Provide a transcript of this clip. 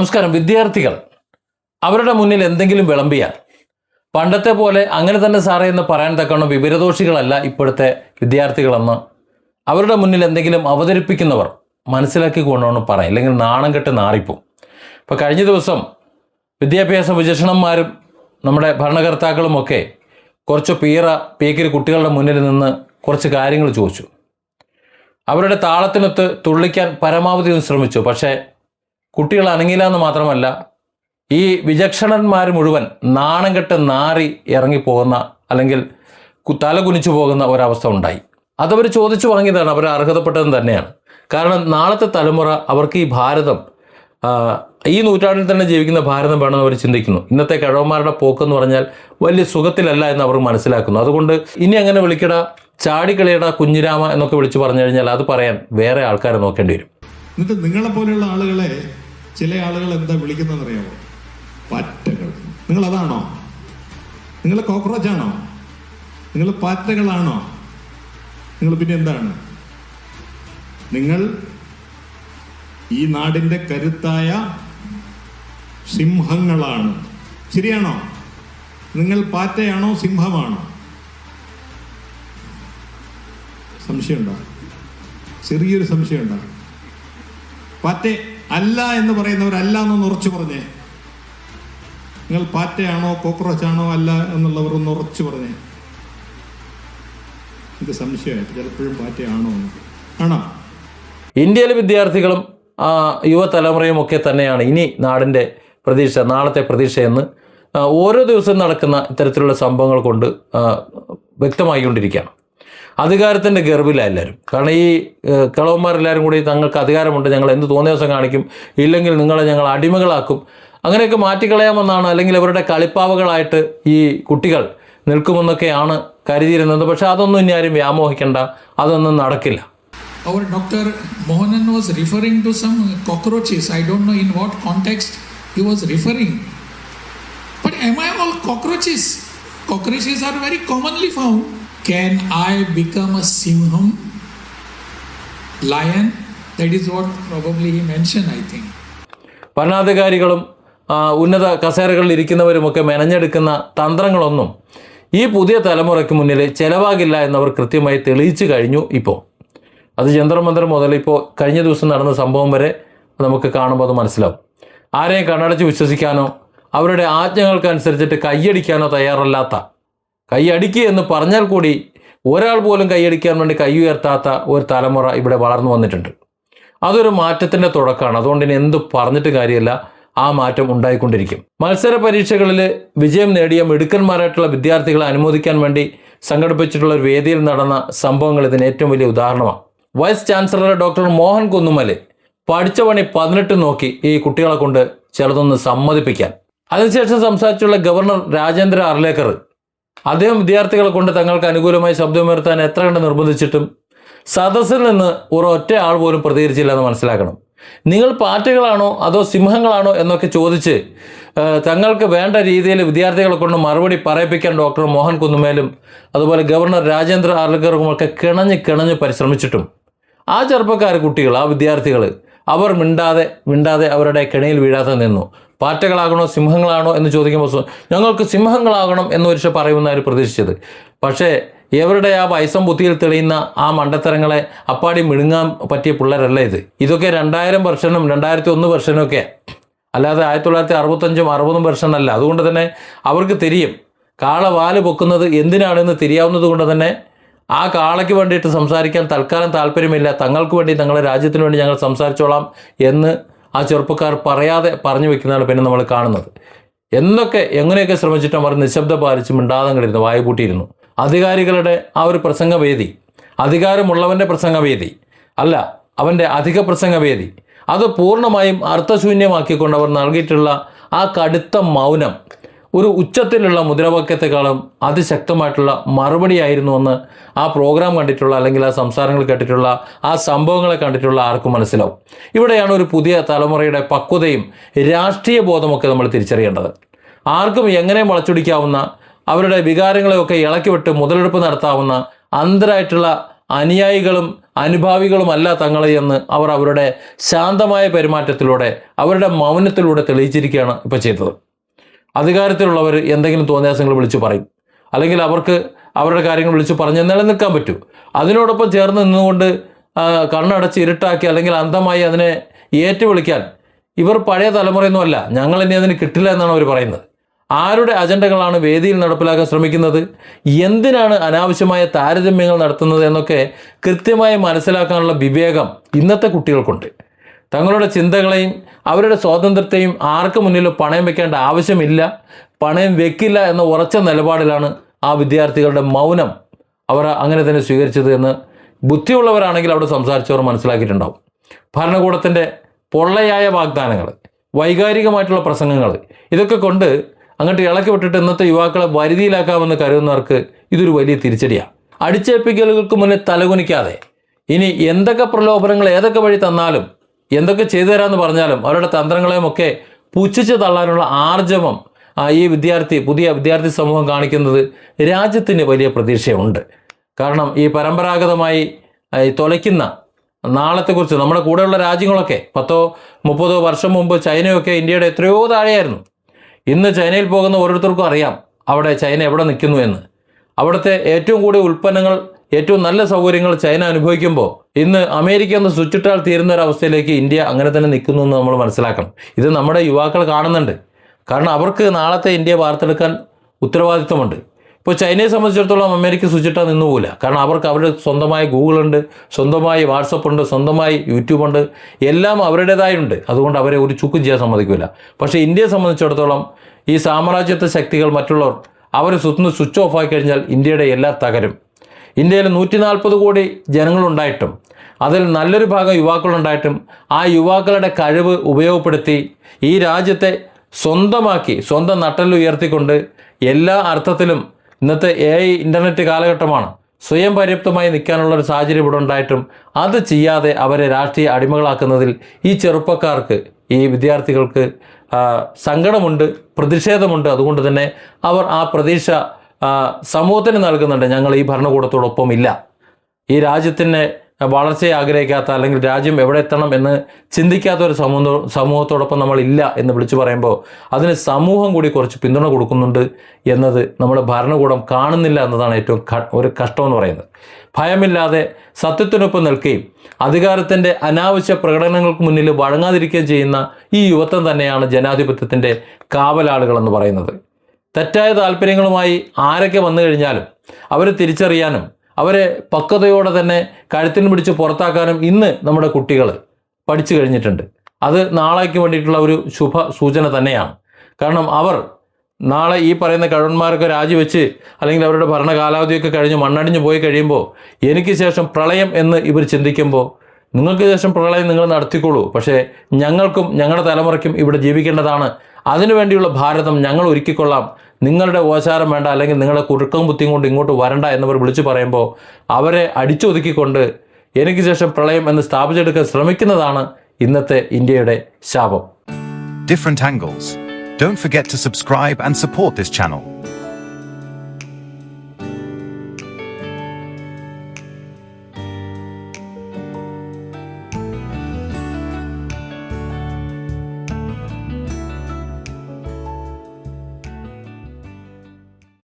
നമസ്കാരം. വിദ്യാർത്ഥികൾ അവരുടെ മുന്നിൽ എന്തെങ്കിലും വിളമ്പിയാൽ പണ്ടത്തെ പോലെ അങ്ങനെ തന്നെ സാറേ എന്ന് പറയാൻ തക്കവണ്ണം വിവരദോഷികളല്ല ഇപ്പോഴത്തെ വിദ്യാർത്ഥികളെന്ന് അവരുടെ മുന്നിൽ എന്തെങ്കിലും അവതരിപ്പിക്കുന്നവർ മനസ്സിലാക്കി കൊണ്ടുവന്ന് പറയും, അല്ലെങ്കിൽ നാണം കെട്ട് നാറിപ്പോവും. ഇപ്പോൾ കഴിഞ്ഞ ദിവസം വിദ്യാഭ്യാസ വിചക്ഷണന്മാരും നമ്മുടെ ഭരണകർത്താക്കളുമൊക്കെ കുറച്ച് പീക്കിരി കുട്ടികളുടെ മുന്നിൽ നിന്ന് കുറച്ച് കാര്യങ്ങൾ ചോദിച്ചു. അവരുടെ താളത്തിനൊത്ത് തുള്ളിക്കാൻ പരമാവധി ശ്രമിച്ചു. പക്ഷേ കുട്ടികൾ അനങ്ങില്ല എന്ന് മാത്രമല്ല, ഈ വിചക്ഷണന്മാർ മുഴുവൻ നാണം കെട്ട് നാറി ഇറങ്ങിപ്പോകുന്ന അല്ലെങ്കിൽ തല കുനിച്ചു പോകുന്ന ഒരവസ്ഥ ഉണ്ടായി. അതവർ ചോദിച്ചു വാങ്ങിയതാണ്, അവർ അർഹതപ്പെട്ടതും തന്നെയാണ്. കാരണം നാളത്തെ തലമുറ അവർക്ക് ഈ ഭാരതം, ഈ നൂറ്റാണ്ടിൽ തന്നെ ജീവിക്കുന്ന ഭാരതം വേണമെന്ന് അവർ ചിന്തിക്കുന്നു. ഇന്നത്തെ കിഴവന്മാരുടെ പോക്കെന്ന് പറഞ്ഞാൽ വലിയ സുഖത്തിലല്ല എന്ന് അവർ മനസ്സിലാക്കുന്നു. അതുകൊണ്ട് ഇനി അങ്ങനെ വിളിക്കട, ചാടിക്കളിയട കുഞ്ഞിരാമ എന്നൊക്കെ വിളിച്ചു പറഞ്ഞു കഴിഞ്ഞാൽ അത് പറയാൻ വേറെ ആൾക്കാരെ നോക്കേണ്ടി വരും. എന്നിട്ട് നിങ്ങളെപ്പോലെയുള്ള ആളുകളെ ചില ആളുകൾ എന്താ വിളിക്കുന്നതെന്നറിയാമോ? പാറ്റകൾ. നിങ്ങൾ അതാണോ? നിങ്ങൾ കോക്രോച്ചാണോ? നിങ്ങൾ പാറ്റകളാണോ? നിങ്ങൾ പിന്നെ എന്താണ്? നിങ്ങൾ ഈ നാടിന്റെ കരുത്തായ സിംഹങ്ങളാണ്. ശരിയാണോ? നിങ്ങൾ പാറ്റയാണോ സിംഹമാണോ? സംശയമുണ്ടോ? ചെറിയൊരു സംശയമുണ്ടോ? പാറ്റ അല്ല എന്ന് പറയുന്നവരല്ല എന്നൊന്ന് ഉറച്ചു പറഞ്ഞേ. നിങ്ങൾ പാറ്റയാണോ കോക്രോച്ചാണോ അല്ല എന്നുള്ളവർ ഒന്ന് ഉറച്ചു പറഞ്ഞേ. ഇത് സംശയമായിട്ട് ചിലപ്പോഴും പാറ്റയാണോ ആണോ? ഇന്ത്യയിലെ വിദ്യാർത്ഥികളും യുവതലമുറയും ഒക്കെ തന്നെയാണ് ഇനി നാടിൻ്റെ പ്രതീക്ഷ, നാളത്തെ പ്രതീക്ഷയെന്ന് ഓരോ ദിവസവും നടക്കുന്ന ഇത്തരത്തിലുള്ള സംഭവങ്ങൾ കൊണ്ട് വ്യക്തമായിക്കൊണ്ടിരിക്കുകയാണ്. അധികാരത്തിൻ്റെ ഗർവിലാണ് എല്ലാവരും. കാരണം ഈ കിളവന്മാരെല്ലാവരും കൂടി തങ്ങൾക്ക് അധികാരമുണ്ട്, ഞങ്ങൾ എന്ത് തോന്നിയ ദിവസം കാണിക്കും, ഇല്ലെങ്കിൽ നിങ്ങളെ ഞങ്ങൾ അടിമകളാക്കും, അങ്ങനെയൊക്കെ മാറ്റിക്കളയാമെന്നാണ്, അല്ലെങ്കിൽ അവരുടെ കളിപ്പാവകളായിട്ട് ഈ കുട്ടികൾ നിൽക്കുമെന്നൊക്കെയാണ് കരുതിയിരുന്നത്. പക്ഷെ അതൊന്നും ഇനി ആരും വ്യാമോഹിക്കേണ്ട, അതൊന്നും നടക്കില്ല. Our Dr. Mohanan was referring to some cockroaches. I don't know in what context he was referring. But am I all cockroaches? Cockroaches are very commonly found. Can I become a simham? Lion? That is what probably he mentioned, I think. ഭരണാധികാരികളും ഉന്നത കസേരകളിൽ ഇരിക്കുന്നവരുമൊക്കെ മെനഞ്ഞെടുക്കുന്ന തന്ത്രങ്ങളൊന്നും ഈ പുതിയ തലമുറയ്ക്ക് മുന്നിൽ ചെലവാകില്ല എന്നവർ കൃത്യമായി തെളിയിച്ചു കഴിഞ്ഞു. ഇപ്പോൾ അത് ജന്തർമന്ദർ മുതൽ ഇപ്പോൾ കഴിഞ്ഞ ദിവസം നടന്ന സംഭവം വരെ നമുക്ക് കാണുമ്പോൾ അത് മനസ്സിലാവും. ആരെയും കണ്ണടച്ച് വിശ്വസിക്കാനോ അവരുടെ ആജ്ഞകൾക്കനുസരിച്ചിട്ട് കൈയടിക്കാനോ തയ്യാറല്ലാത്ത, കൈയടിക്കുക എന്ന് പറഞ്ഞാൽ കൂടി ഒരാൾ പോലും കൈയടിക്കാൻ വേണ്ടി കൈ ഉയർത്താത്ത ഒരു തലമുറ ഇവിടെ വളർന്നു വന്നിട്ടുണ്ട്. അതൊരു മാറ്റത്തിൻ്റെ തുടക്കമാണ്. അതുകൊണ്ട് ഇനി എന്ത് പറഞ്ഞിട്ട് കാര്യമില്ല, ആ മാറ്റം ഉണ്ടായിക്കൊണ്ടിരിക്കും. മത്സര പരീക്ഷകളിൽ വിജയം നേടിയ മിടുക്കന്മാരായിട്ടുള്ള വിദ്യാർത്ഥികളെ അനുമോദിക്കാൻ വേണ്ടി സംഘടിപ്പിച്ചിട്ടുള്ള ഒരു വേദിയിൽ നടന്ന സംഭവങ്ങൾ ഇതിന് ഏറ്റവും വലിയ ഉദാഹരണമാണ്. വൈസ് ചാൻസലർ ഡോക്ടർ മോഹൻ കുന്നുമല് പഠിച്ച പണി 18 നോക്കി ഈ കുട്ടികളെ കൊണ്ട് ചിലതൊന്ന് സമ്മതിപ്പിക്കാൻ. അതിനുശേഷം സംസാരിച്ചുള്ള ഗവർണർ രാജേന്ദ്ര അർലേക്കർ, അദ്ദേഹം വിദ്യാർത്ഥികളെ കൊണ്ട് തങ്ങൾക്ക് അനുകൂലമായി ശബ്ദമുയർത്താൻ എത്ര കണ്ട് നിർബന്ധിച്ചിട്ടും സദസ്സിൽ നിന്ന് ഒരൊറ്റ ആൾ പോലും പ്രതികരിച്ചില്ല എന്ന് മനസ്സിലാക്കണം. നിങ്ങൾ പാറ്റകളാണോ അതോ സിംഹങ്ങളാണോ എന്നൊക്കെ ചോദിച്ച് തങ്ങൾക്ക് വേണ്ട രീതിയിൽ വിദ്യാർത്ഥികളെ കൊണ്ട് മറുപടി പറയിപ്പിക്കാൻ ഡോക്ടർ മോഹൻ കുന്നുമേലും അതുപോലെ ഗവർണർ രാജേന്ദ്ര അർലേക്കറുമൊക്കെ കിണഞ്ഞ് പരിശ്രമിച്ചിട്ടും ആ ചെറുപ്പക്കാർ കുട്ടികൾ, ആ വിദ്യാർത്ഥികൾ അവർ മിണ്ടാതെ അവരുടെ കെണിയിൽ വീഴാതെ നിന്നു. പാറ്റകളാകണോ സിംഹങ്ങളാണോ എന്ന് ചോദിക്കുമ്പോൾ ഞങ്ങൾക്ക് സിംഹങ്ങളാകണം എന്ന് ഒരു പറയുമെന്നാണ് പ്രതീക്ഷിച്ചത്. പക്ഷേ ഇവരുടെ ആ വയസ്സം ബുദ്ധിയിൽ തെളിയുന്ന ആ മണ്ടത്തരങ്ങളെ അപ്പാടി മിഴുങ്ങാൻ പറ്റിയ പിള്ളേരല്ല ഇത്. ഇതൊക്കെ 2000 വെർഷനും 2001 വെർഷനും ഒക്കെ, അല്ലാതെ 1965 60 വെർഷനല്ല. അതുകൊണ്ട് തന്നെ അവർക്ക് തിരിയും. കാള വാല് പൊക്കുന്നത് എന്തിനാണെന്ന് തിരിയാവുന്നത് കൊണ്ട് തന്നെ ആ കാളയ്ക്ക് വേണ്ടിയിട്ട് സംസാരിക്കാൻ തൽക്കാലം താല്പര്യമില്ല. തങ്ങൾക്ക് വേണ്ടി, തങ്ങളുടെ രാജ്യത്തിന് വേണ്ടി ഞങ്ങൾ സംസാരിച്ചോളാം എന്ന് ആ ചെറുപ്പക്കാർ പറയാതെ പറഞ്ഞു വെക്കുന്നതാണ് പിന്നെ നമ്മൾ കാണുന്നത്. എങ്ങനെയൊക്കെ ശ്രമിച്ചിട്ട് അവർ നിശബ്ദം പാലിച്ച് മിണ്ടാതങ്ങളിരുന്നു, വായ പൂട്ടിയിരുന്നു. അധികാരികളുടെ ആ ഒരു പ്രസംഗവേദി, അധികാരമുള്ളവൻ്റെ പ്രസംഗവേദി അല്ല, അവൻ്റെ അധിക പ്രസംഗവേദി, അത് പൂർണ്ണമായും അർത്ഥശൂന്യമാക്കിക്കൊണ്ട് അവർ നൽകിയിട്ടുള്ള ആ കടുത്ത മൗനം ഒരു ഉച്ചത്തിലുള്ള മുദ്രാവാക്യത്തെക്കാളും അതിശക്തമായിട്ടുള്ള മറുപടിയായിരുന്നുവെന്ന് ആ പ്രോഗ്രാം കണ്ടിട്ടുള്ള, അല്ലെങ്കിൽ ആ സംസാരങ്ങൾ കേട്ടിട്ടുള്ള, ആ സംഭവങ്ങളെ കണ്ടിട്ടുള്ള ആർക്കും മനസ്സിലാവും. ഇവിടെയാണ് ഒരു പുതിയ തലമുറയുടെ പക്വതയും രാഷ്ട്രീയ ബോധമൊക്കെ നമ്മൾ തിരിച്ചറിയേണ്ടത്. ആർക്കും എങ്ങനെ വളച്ചൊടിക്കാവുന്ന, അവരുടെ വികാരങ്ങളെയൊക്കെ ഇളക്കിവിട്ട് മുതലെടുപ്പ് നടത്താവുന്ന അന്ധരായിട്ടുള്ള അനുയായികളും അനുഭാവികളുമല്ല തങ്ങളെ എന്ന് അവർ അവരുടെ ശാന്തമായ പെരുമാറ്റത്തിലൂടെ അവരുടെ മൗനത്തിലൂടെ തെളിയിച്ചിരിക്കുകയാണ് ഇപ്പോൾ ചെയ്തത്. അധികാരത്തിലുള്ളവർ എന്തെങ്കിലും തോന്നിയാസങ്ങൾ വിളിച്ചു പറയും, അല്ലെങ്കിൽ അവർക്ക് അവരുടെ കാര്യങ്ങൾ വിളിച്ചു പറഞ്ഞ് നിലനിൽക്കാൻ പറ്റൂ. അതിനോടൊപ്പം ചേർന്ന് നിന്നുകൊണ്ട് കണ്ണടച്ച് ഇരുട്ടാക്കി അല്ലെങ്കിൽ അന്ധമായി അതിനെ ഏറ്റുവിളിക്കാൻ ഇവർ പഴയ തലമുറയൊന്നുമല്ല. ഞങ്ങൾ ഇനി അതിന് കിട്ടില്ല എന്നാണ് അവർ പറയുന്നത്. ആരുടെ അജണ്ടകളാണ് വേദിയിൽ നടപ്പിലാക്കാൻ ശ്രമിക്കുന്നത്, എന്തിനാണ് അനാവശ്യമായ താരതമ്യങ്ങൾ നടത്തുന്നത് എന്നൊക്കെ കൃത്യമായി മനസ്സിലാക്കാനുള്ള വിവേകം ഇന്നത്തെ കുട്ടികൾക്കുണ്ട്. തങ്ങളുടെ ചിന്തകളെയും അവരുടെ സ്വാതന്ത്ര്യത്തെയും ആർക്ക് മുന്നിലും പണയം വെക്കേണ്ട ആവശ്യമില്ല, പണയം വെക്കില്ല എന്ന ഉറച്ച നിലപാടിലാണ് ആ വിദ്യാർത്ഥികളുടെ മൗനം അവർ അങ്ങനെ തന്നെ സ്വീകരിച്ചത് എന്ന് ബുദ്ധിയുള്ളവരാണെങ്കിൽ അവിടെ സംസാരിച്ചവർ മനസ്സിലാക്കിയിട്ടുണ്ടാവും. ഭരണകൂടത്തിൻ്റെ പൊള്ളയായ വാഗ്ദാനങ്ങൾ, വൈകാരികമായിട്ടുള്ള പ്രസംഗങ്ങൾ, ഇതൊക്കെ കൊണ്ട് അങ്ങോട്ട് ഇളക്കി വിട്ടിട്ട് ഇന്നത്തെ യുവാക്കളെ വരുതിയിലാക്കാമെന്ന് കരുതുന്നവർക്ക് ഇതൊരു വലിയ തിരിച്ചടിയാണ്. അടിച്ചേൽപ്പിക്കലുകൾക്ക് മുന്നിൽ തലകുനിക്കാതെ ഇനി എന്തൊക്കെ പ്രലോഭനങ്ങൾ ഏതൊക്കെ വഴി തന്നാലും എന്തൊക്കെ ചെയ്തു തരാമെന്ന് പറഞ്ഞാലും അവരുടെ തന്ത്രങ്ങളെയുമൊക്കെ പുച്ഛിച്ച് തള്ളാനുള്ള ആർജവം ഈ പുതിയ വിദ്യാർത്ഥി സമൂഹം കാണിക്കുന്നത് രാജ്യത്തിന് വലിയ പ്രതീക്ഷയുണ്ട്. കാരണം ഈ പരമ്പരാഗതമായി തുലയ്ക്കുന്ന നാളത്തെക്കുറിച്ച് നമ്മുടെ കൂടെയുള്ള രാജ്യങ്ങളൊക്കെ 10-30 വർഷം മുമ്പ് ചൈനയൊക്കെ ഇന്ത്യയുടെ എത്രയോ താഴെയായിരുന്നു. ഇന്ന് ചൈനയിൽ പോകുന്ന ഓരോരുത്തർക്കും അറിയാം അവിടെ ചൈന എവിടെ നിൽക്കുന്നു എന്ന്. അവിടുത്തെ ഏറ്റവും കൂടുതൽ ഉൽപ്പന്നങ്ങൾ, ഏറ്റവും നല്ല സൗകര്യങ്ങൾ ചൈന അനുഭവിക്കുമ്പോൾ ഇന്ന് അമേരിക്ക എന്ന് സ്വിച്ചിട്ടാൽ തീരുന്ന ഒരു അവസ്ഥയിലേക്ക് ഇന്ത്യ അങ്ങനെ തന്നെ നിൽക്കുന്നു എന്ന് നമ്മൾ മനസ്സിലാക്കണം. ഇത് നമ്മുടെ യുവാക്കൾ കാണുന്നുണ്ട്. കാരണം അവർക്ക് നാളത്തെ ഇന്ത്യയെ വാർത്തെടുക്കാൻ ഉത്തരവാദിത്വമുണ്ട്. ഇപ്പോൾ ചൈനയെ സംബന്ധിച്ചിടത്തോളം അമേരിക്ക സ്വിച്ചിട്ടാൽ നിന്നുപോകില്ല. കാരണം അവർക്ക് അവരുടെ സ്വന്തമായ ഗൂഗിളുണ്ട്, സ്വന്തമായി വാട്സപ്പ് ഉണ്ട്, സ്വന്തമായി യൂട്യൂബ് ഉണ്ട്, എല്ലാം അവരുടേതായുണ്ട്. അതുകൊണ്ട് അവരെ ഒരു ചുക്കും ചെയ്യാൻ സമ്മതിക്കില്ല. പക്ഷേ ഇന്ത്യയെ സംബന്ധിച്ചിടത്തോളം ഈ സാമ്രാജ്യത്വ ശക്തികൾ മറ്റുള്ളവർ അവർ സ്വിച്ച് ഓഫ് ആയി കഴിഞ്ഞാൽ ഇന്ത്യയുടെ എല്ലാം തകരും. ഇന്ത്യയിൽ 140 കോടി ജനങ്ങളുണ്ടായിട്ടും അതിൽ നല്ലൊരു ഭാഗം യുവാക്കളുണ്ടായിട്ടും ആ യുവാക്കളുടെ കഴിവ് ഉപയോഗപ്പെടുത്തി ഈ രാജ്യത്തെ സ്വന്തമാക്കി സ്വന്തം നട്ടെല്ല് ഉയർത്തിക്കൊണ്ട് എല്ലാ അർത്ഥത്തിലും ഇന്നത്തെ AI ഇൻ്റർനെറ്റ് കാലഘട്ടമാണ്, സ്വയം പര്യാപ്തമായി നിൽക്കാനുള്ള ഒരു സാഹചര്യം ഇവിടെ ഉണ്ടായിട്ടും അത് ചെയ്യാതെ അവരെ രാഷ്ട്രീയ അടിമകളാക്കുന്നതിൽ ഈ ചെറുപ്പക്കാർക്ക്, ഈ വിദ്യാർത്ഥികൾക്ക് സങ്കടമുണ്ട്, പ്രതിഷേധമുണ്ട്. അതുകൊണ്ട് തന്നെ അവർ ആ പ്രതീക്ഷ സമൂഹത്തിന് നൽകുന്നുണ്ട്. ഞങ്ങൾ ഈ ഭരണകൂടത്തോടൊപ്പം ഇല്ല, ഈ രാജ്യത്തിൻ്റെ വളർച്ചയെ ആഗ്രഹിക്കാത്ത അല്ലെങ്കിൽ രാജ്യം എവിടെ എത്തണം എന്ന് ചിന്തിക്കാത്ത ഒരു സമൂഹത്തോടൊപ്പം നമ്മൾ ഇല്ല എന്ന് വിളിച്ചു പറയുമ്പോൾ അതിന് സമൂഹം കൂടി കുറച്ച് പിന്തുണ കൊടുക്കുന്നുണ്ട് എന്നത് നമ്മുടെ ഭരണകൂടം കാണുന്നില്ല എന്നതാണ് ഏറ്റവും ഒരു കഷ്ടമെന്ന് പറയുന്നത്. ഭയമില്ലാതെ സത്യത്തിനൊപ്പം നിൽക്കുകയും അധികാരത്തിൻ്റെ അനാവശ്യ പ്രകടനങ്ങൾക്ക് മുന്നിൽ വഴങ്ങാതിരിക്കുകയും ചെയ്യുന്ന ഈ യുവത്വം തന്നെയാണ് ജനാധിപത്യത്തിൻ്റെ കാവലാളുകളെന്ന് പറയുന്നത്. തെറ്റായ താല്പര്യങ്ങളുമായി ആരൊക്കെ വന്നു കഴിഞ്ഞാലും അവരെ തിരിച്ചറിയാനും അവരെ പക്വതയോടെ തന്നെ കഴുത്തിന് പിടിച്ച് പുറത്താക്കാനും ഇന്ന് നമ്മുടെ കുട്ടികൾ പഠിച്ചു കഴിഞ്ഞിട്ടുണ്ട്. അത് നാളേക്ക് വേണ്ടിയിട്ടുള്ള ഒരു ശുഭ സൂചന തന്നെയാണ്. കാരണം അവർ നാളെ ഈ പറയുന്ന കഴവന്മാരൊക്കെ രാജിവെച്ച് അല്ലെങ്കിൽ അവരുടെ ഭരണകാലാവധിയൊക്കെ കഴിഞ്ഞ് മണ്ണടിഞ്ഞ് പോയി കഴിയുമ്പോൾ എനിക്ക് ശേഷം പ്രളയം എന്ന് ഇവർ ചിന്തിക്കുമ്പോൾ നിങ്ങൾക്ക് ശേഷം പ്രളയം നിങ്ങൾ നടത്തിക്കോളൂ, പക്ഷേ ഞങ്ങൾക്കും ഞങ്ങളുടെ തലമുറയ്ക്കും ഇവിടെ ജീവിക്കേണ്ടതാണ്, അതിനുവേണ്ടിയുള്ള ഭാരതം ഞങ്ങൾ ഒരുക്കിക്കൊള്ളാം, നിങ്ങളുടെ ഓശാരം വേണ്ട, അല്ലെങ്കിൽ നിങ്ങളുടെ കുറുക്കം ബുദ്ധിയും കൊണ്ട് ഇങ്ങോട്ട് വരണ്ട എന്നവർ വിളിച്ചു പറയുമ്പോൾ അവരെ അടിച്ചൊതുക്കിക്കൊണ്ട് എനിക്ക് ശേഷം പ്രളയം എന്ന് സ്ഥാപിച്ചെടുക്കാൻ ശ്രമിക്കുന്നതാണ് ഇന്നത്തെ ഇന്ത്യയുടെ ശാപം. Different angles. Don't forget to subscribe and support this channel.